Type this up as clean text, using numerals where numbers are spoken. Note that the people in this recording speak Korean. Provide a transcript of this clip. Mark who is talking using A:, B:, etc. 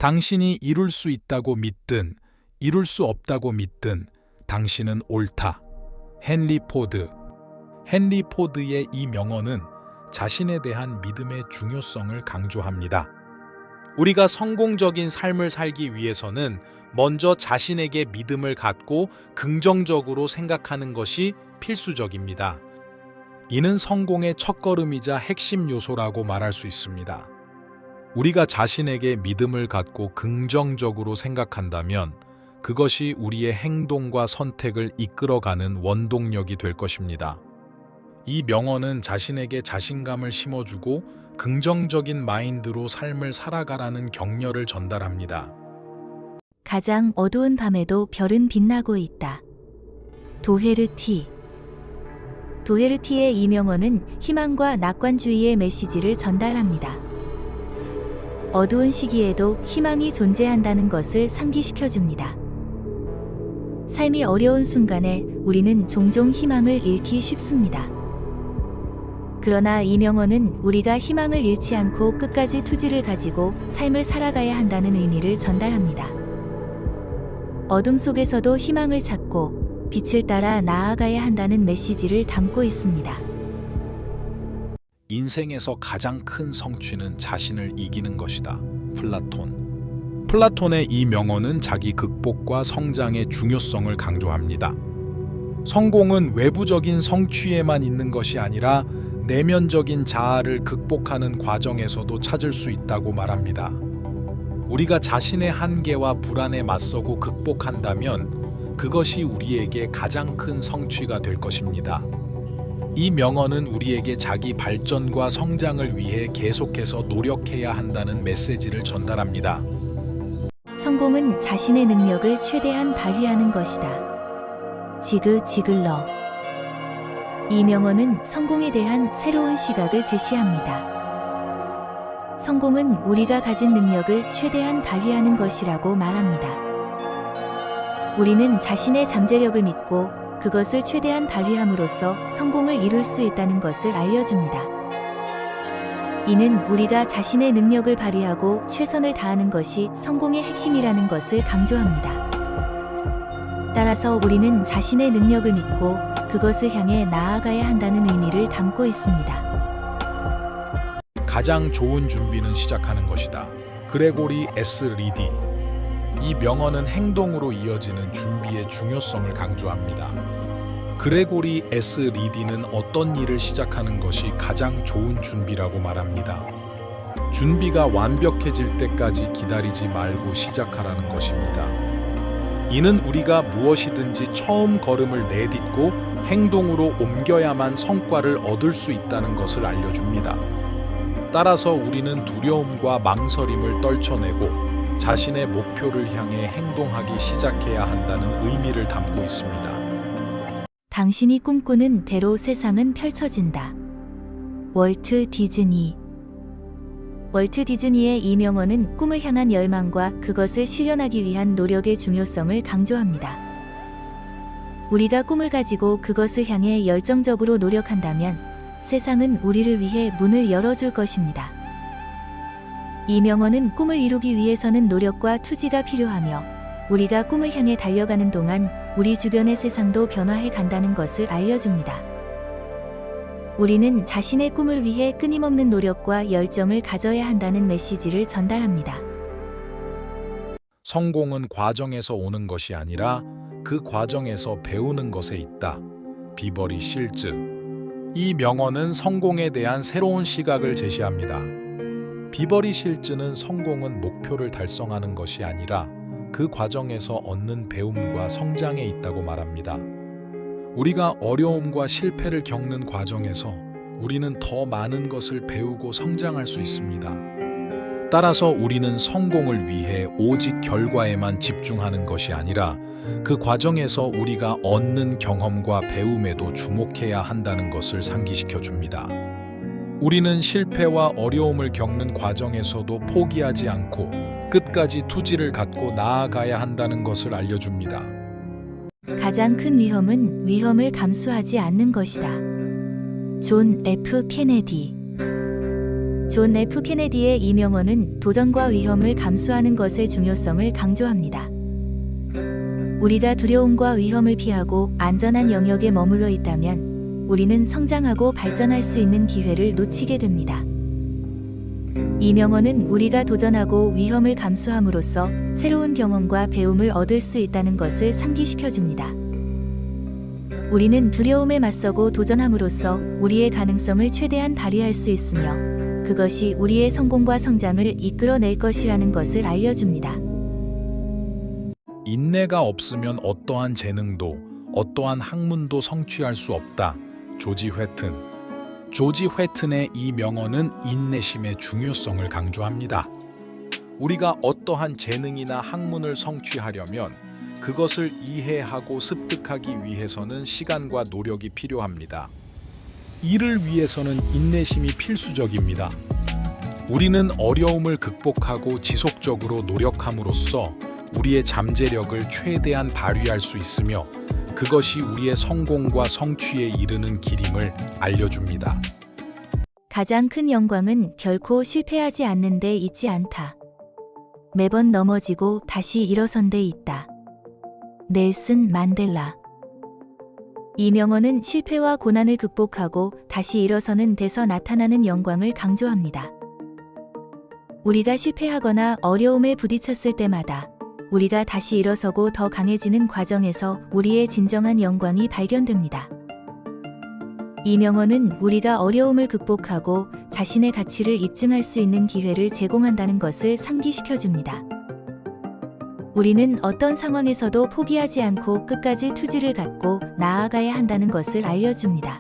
A: 당신이 이룰 수 있다고 믿든 이룰 수 없다고 믿든 당신은 옳다. 헨리 포드. 헨리 포드의 이 명언은 자신에 대한 믿음의 중요성을 강조합니다. 우리가 성공적인 삶을 살기 위해서는 먼저 자신에게 믿음을 갖고 긍정적으로 생각하는 것이 필수적입니다. 이는 성공의 첫걸음이자 핵심 요소라고 말할 수 있습니다. 우리가 자신에게 믿음을 갖고 긍정적으로 생각한다면 그것이 우리의 행동과 선택을 이끌어가는 원동력이 될 것입니다. 이 명언은 자신에게 자신감을 심어주고 긍정적인 마인드로 삶을 살아가라는 격려를 전달합니다.
B: 가장 어두운 밤에도 별은 빛나고 있다. 도헤르티. 도헤르티의 이 명언은 희망과 낙관주의의 메시지를 전달합니다. 어두운 시기에도 희망이 존재한다는 것을 상기시켜줍니다. 삶이 어려운 순간에 우리는 종종 희망을 잃기 쉽습니다. 그러나 이 명언은 우리가 희망을 잃지 않고 끝까지 투지를 가지고 삶을 살아가야 한다는 의미를 전달합니다. 어둠 속에서도 희망을 찾고 빛을 따라 나아가야 한다는 메시지를 담고 있습니다.
A: 인생에서 가장 큰 성취는 자신을 이기는 것이다. 플라톤. 플라톤의 이 명언은 자기 극복과 성장의 중요성을 강조합니다. 성공은 외부적인 성취에만 있는 것이 아니라 내면적인 자아를 극복하는 과정에서도 찾을 수 있다고 말합니다. 우리가 자신의 한계와 불안에 맞서고 극복한다면 그것이 우리에게 가장 큰 성취가 될 것입니다. 이 명언은 우리에게 자기 발전과 성장을 위해 계속해서 노력해야 한다는 메시지를 전달합니다.
B: 성공은 자신의 능력을 최대한 발휘하는 것이다. 지그 지글러. 이 명언은 성공에 대한 새로운 시각을 제시합니다. 성공은 우리가 가진 능력을 최대한 발휘하는 것이라고 말합니다. 우리는 자신의 잠재력을 믿고 그것을 최대한 발휘함으로써 성공을 이룰 수 있다는 것을 알려줍니다. 이는 우리가 자신의 능력을 발휘하고 최선을 다하는 것이 성공의 핵심이라는 것을 강조합니다. 따라서 우리는 자신의 능력을 믿고 그것을 향해 나아가야 한다는 의미를 담고 있습니다.
A: 가장 좋은 준비는 시작하는 것이다. 그레고리 S. 리디. 이 명언은 행동으로 이어지는 준비의 중요성을 강조합니다. 그레고리 S. 리디는 어떤 일을 시작하는 것이 가장 좋은 준비라고 말합니다. 준비가 완벽해질 때까지 기다리지 말고 시작하라는 것입니다. 이는 우리가 무엇이든지 처음 걸음을 내딛고 행동으로 옮겨야만 성과를 얻을 수 있다는 것을 알려줍니다. 따라서 우리는 두려움과 망설임을 떨쳐내고 자신의 목표를 향해 행동하기 시작해야 한다는 의미를 담고 있습니다.
B: 당신이 꿈꾸는 대로 세상은 펼쳐진다. 월트 디즈니. 월트 디즈니의 이 명언은 꿈을 향한 열망과 그것을 실현하기 위한 노력의 중요성을 강조합니다. 우리가 꿈을 가지고 그것을 향해 열정적으로 노력한다면 세상은 우리를 위해 문을 열어줄 것입니다. 이 명언은 꿈을 이루기 위해서는 노력과 투지가 필요하며 우리가 꿈을 향해 달려가는 동안 우리 주변의 세상도 변화해 간다는 것을 알려줍니다. 우리는 자신의 꿈을 위해 끊임없는 노력과 열정을 가져야 한다는 메시지를 전달합니다.
A: 성공은 과정에서 오는 것이 아니라 그 과정에서 배우는 것에 있다. 비버리 실즈. 이 명언은 성공에 대한 새로운 시각을 제시합니다. 비버리 실즈는 성공은 목표를 달성하는 것이 아니라 그 과정에서 얻는 배움과 성장에 있다고 말합니다. 우리가 어려움과 실패를 겪는 과정에서 우리는 더 많은 것을 배우고 성장할 수 있습니다. 따라서 우리는 성공을 위해 오직 결과에만 집중하는 것이 아니라 그 과정에서 우리가 얻는 경험과 배움에도 주목해야 한다는 것을 상기시켜 줍니다. 우리는 실패와 어려움을 겪는 과정에서도 포기하지 않고 끝까지 투지를 갖고 나아가야 한다는 것을 알려줍니다.
B: 가장 큰 위험은 위험을 감수하지 않는 것이다. 존 F. 케네디. 존 F. 케네디의 이 명언은 도전과 위험을 감수하는 것의 중요성을 강조합니다. 우리가 두려움과 위험을 피하고 안전한 영역에 머물러 있다면 우리는 성장하고 발전할 수 있는 기회를 놓치게 됩니다. 이 명언은 우리가 도전하고 위험을 감수함으로써 새로운 경험과 배움을 얻을 수 있다는 것을 상기시켜 줍니다. 우리는 두려움에 맞서고 도전함으로써 우리의 가능성을 최대한 발휘할 수 있으며 그것이 우리의 성공과 성장을 이끌어낼 것이라는 것을 알려줍니다.
A: 인내가 없으면 어떠한 재능도 어떠한 학문도 성취할 수 없다. 조지 회튼. 조지 회튼의 이 명언은 인내심의 중요성을 강조합니다. 우리가 어떠한 재능이나 학문을 성취하려면 그것을 이해하고 습득하기 위해서는 시간과 노력이 필요합니다. 이를 위해서는 인내심이 필수적입니다. 우리는 어려움을 극복하고 지속적으로 노력함으로써 우리의 잠재력을 최대한 발휘할 수 있으며 그것이 우리의 성공과 성취에 이르는 길임을 알려줍니다.
B: 가장 큰 영광은 결코 실패하지 않는 데 있지 않다. 매번 넘어지고 다시 일어선 데 있다. 넬슨 만델라. 이 명언은 실패와 고난을 극복하고 다시 일어서는 데서 나타나는 영광을 강조합니다. 우리가 실패하거나 어려움에 부딪혔을 때마다 우리가 다시 일어서고 더 강해지는 과정에서 우리의 진정한 영광이 발견됩니다. 이 명언은 우리가 어려움을 극복하고 자신의 가치를 입증할 수 있는 기회를 제공한다는 것을 상기시켜 줍니다. 우리는 어떤 상황에서도 포기하지 않고 끝까지 투지를 갖고 나아가야 한다는 것을 알려줍니다.